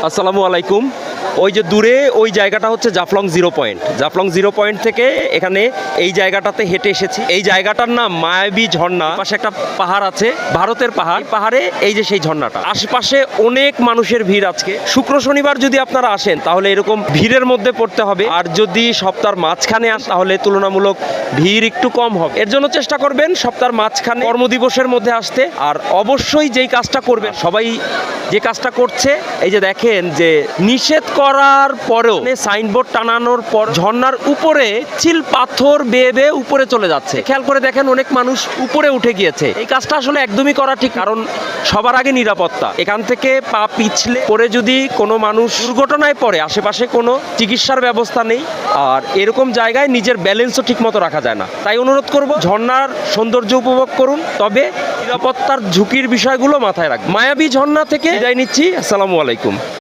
আসসালামু আলাইকুম। ওই যে দূরে ওই জায়গাটা হচ্ছে Jaflong zero point. Jaflong zero point থেকে এখানে এই জায়গাটাতে হেঁটে এসেছি। এই জায়গাটার নাম মায়াবী ঝর্ণা। পাশে একটা পাহাড় আছে, ভারতের পাহাড়। পাহাড়ে এই যে সেই ঝর্ণাটা, আশেপাশে অনেক মানুষের ভিড়। আজকে শুক্র শনিবার যদি আপনারা আসেন তাহলে এরকম ভিড়ের মধ্যে পড়তে হবে, আর যদি সপ্তাহের মাঝখানে আসেন তাহলে তুলনামূলক ভিড় একটু কম হবে। এর জন্য চেষ্টা করবেন সপ্তাহের মাঝখানে কর্মদিবসের মধ্যে আসতে। আর অবশ্যই যেই কাজটা করবেন, সবাই যে কাজটা করছে, এই যে দেখেন যে নিষেধ করার পরেও সাইনবোর্ড টানানোর পর ঝর্ণার উপরে চিল পাথর বেয়ে বেয়ে উপরে চলে যাচ্ছে। খেয়াল করে দেখেন অনেক মানুষ উপরে উঠে গিয়েছে। এই কাজটা আসলে একদমই করা ঠিক, কারণ সবার আগে নিরাপত্তা। এখান থেকে পা পিছলে পরে যদি কোনো মানুষ দুর্ঘটনায় পড়ে, আশেপাশে কোনো চিকিৎসার ব্যবস্থা নেই, আর এরকম জায়গায় নিজের ব্যালেন্সও ঠিক মতো রাখা যায় না। তাই অনুরোধ করব, ঝর্ণার সৌন্দর্য উপভোগ করুন, তবে নিরাপত্তার ঝুঁকির বিষয়গুলো মাথায় রাখবেন। মায়াবী ঝর্ণা থেকে বিদায় নিচ্ছি। আসসালামু আলাইকুম।